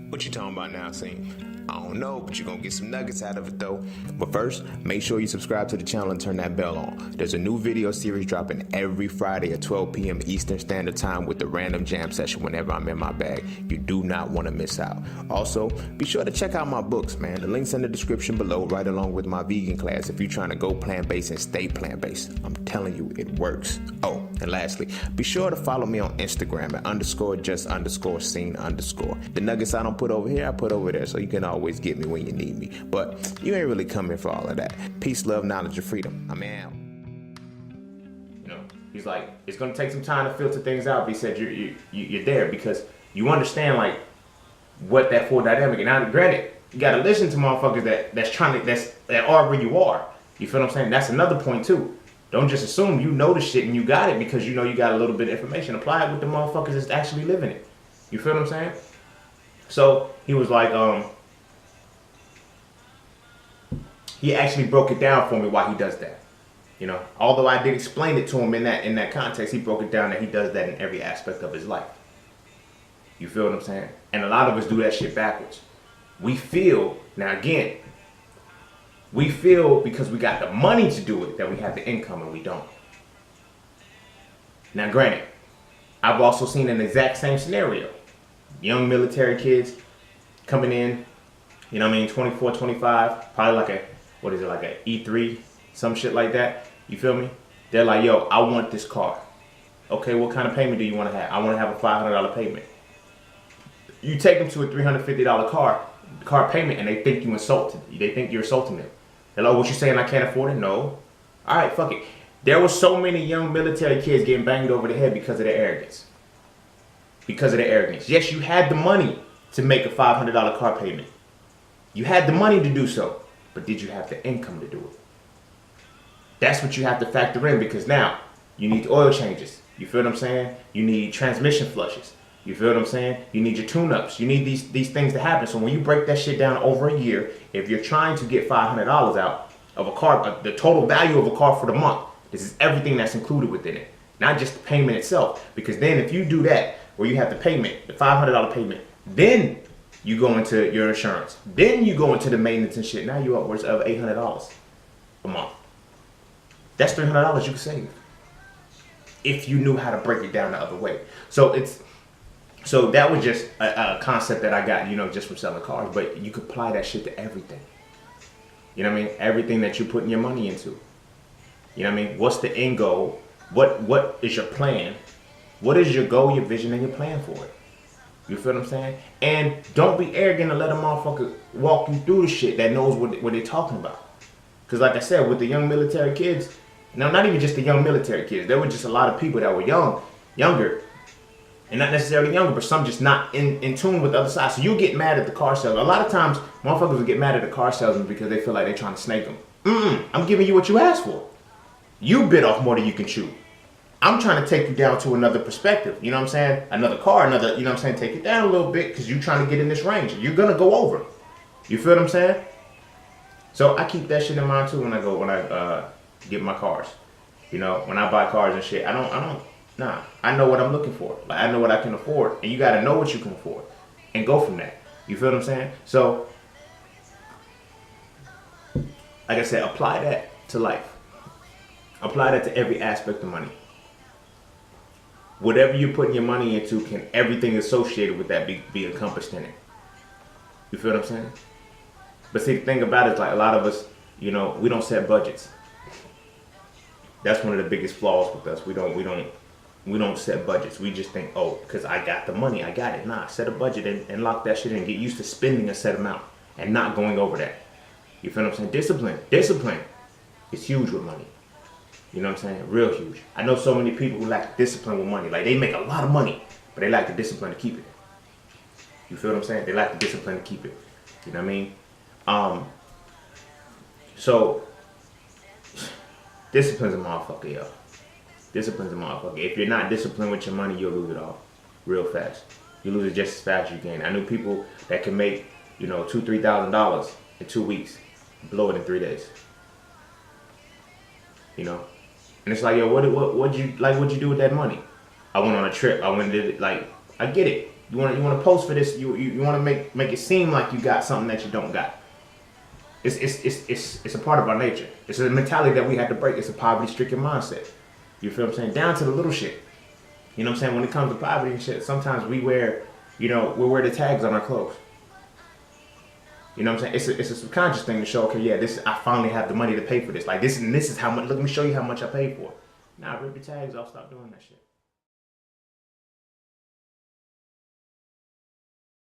What you talking about now, Cine? I don't know, but you're gonna get some nuggets out of it though. But first, make sure you subscribe to the channel and turn that bell on. There's a new video series dropping every Friday at 12 p.m. Eastern Standard Time with the random jam session whenever I'm in my bag. You do not want to miss out. Also, be sure to check out my books, man. The link's in the description below, right along with my vegan class if you're trying to go plant-based and stay plant-based. I'm telling you, it works. Oh, and lastly, be sure to follow me on Instagram at _just_scene_. The nuggets I don't put over here, I put over there, so you can always get me when you need me. But you ain't really coming for all of that. Peace, love, knowledge, and freedom. I'm out. You know, he's like, it's gonna take some time to filter things out. But he said you're there because you understand like what that full dynamic. And now, granted, you gotta listen to motherfuckers that are where you are. You feel what I'm saying? That's another point too. Don't just assume you know the shit and you got it because you know you got a little bit of information. Apply it with the motherfuckers that's actually living it. You feel what I'm saying? So he was like, he actually broke it down for me why he does that. You know, although I did explain it to him in that context, he broke it down that he does that in every aspect of his life. You feel what I'm saying? And a lot of us do that shit backwards. We feel, now again, we feel because we got the money to do it that we have the income and we don't. Now granted, I've also seen an exact same scenario. Young military kids coming in, you know what I mean, 24, 25, probably like a, what is it, like a E3, some shit like that. You feel me? They're like, yo, I want this car. Okay, what kind of payment do you want to have? I want to have a $500 payment. You take them to a $350 car payment and they think you insulted. They think you're insulting them. They're like, what you saying I can't afford it? No. All right, fuck it. There were so many young military kids getting banged over the head because of their arrogance. Because of their arrogance. Yes, you had the money to make a $500 car payment. You had the money to do so. But did you have the income to do it? That's what you have to factor in because now you need oil changes. You feel what I'm saying? You need transmission flushes. You feel what I'm saying? You need your tune-ups. You need these things to happen. So when you break that shit down over a year, if you're trying to get $500 out of a car, the total value of a car for the month, this is everything that's included within it. Not just the payment itself. Because then if you do that, where you have the payment, the $500 payment, then you go into your insurance. Then you go into the maintenance and shit. Now you're upwards of $800 a month. That's $300 you could save. If you knew how to break it down the other way. So that was just a concept that I got, you know, just from selling cars. But you could apply that shit to everything. You know what I mean? Everything that you're putting your money into. You know what I mean? What's the end goal? What is your plan? What is your goal, your vision, and your plan for it? You feel what I'm saying? And don't be arrogant and let a motherfucker walk you through the shit that knows what they're talking about. Because like I said, with the young military kids, now not even just the young military kids, there were just a lot of people that were younger, and not necessarily younger, but some just not in tune with the other side. So you get mad at the car salesman. A lot of times, motherfuckers will get mad at the car salesman because they feel like they're trying to snake them. I'm giving you what you asked for. You bit off more than you can chew. I'm trying to take you down to another perspective. You know what I'm saying? Another car, you know what I'm saying? Take it down a little bit because you're trying to get in this range. You're going to go over. You feel what I'm saying? So I keep that shit in mind too when I get my cars. You know, when I buy cars and shit, I know what I'm looking for. Like I know what I can afford. And you got to know what you can afford and go from that. You feel what I'm saying? So, like I said, apply that to life. Apply that to every aspect of money. Whatever you're putting your money into, can everything associated with that be encompassed in it? You feel what I'm saying? But see, the thing about it is like a lot of us, you know, we don't set budgets. That's one of the biggest flaws with us. We don't set budgets. We just think, oh, because I got the money, I got it. Nah, set a budget and lock that shit in. Get used to spending a set amount and not going over that. You feel what I'm saying? Discipline is huge with money. You know what I'm saying? Real huge. I know so many people who lack discipline with money. Like they make a lot of money, but they lack the discipline to keep it. You feel what I'm saying? They lack the discipline to keep it. You know what I mean? So discipline's a motherfucker, yo. Discipline's a motherfucker. If you're not disciplined with your money, you'll lose it all real fast. You lose it just as fast as you can. I knew people that can make, you know, $2,000, $3,000 in 2 weeks, blow it in 3 days. You know? And it's like, yo, what'd you do with that money? I went on a trip. I went and did it. Like, I get it. You want to post for this. You want to make it seem like you got something that you don't got. It's a part of our nature. It's a mentality that we had to break. It's a poverty-stricken mindset. You feel what I'm saying? Down to the little shit. You know what I'm saying? When it comes to poverty and shit, sometimes we wear, we wear the tags on our clothes. You know what I'm saying? It's a subconscious thing to show, okay, yeah, I finally have the money to pay for this. Like this is how much. Let me show you how much I paid for. Nah, rip your tags off. Stop doing that shit.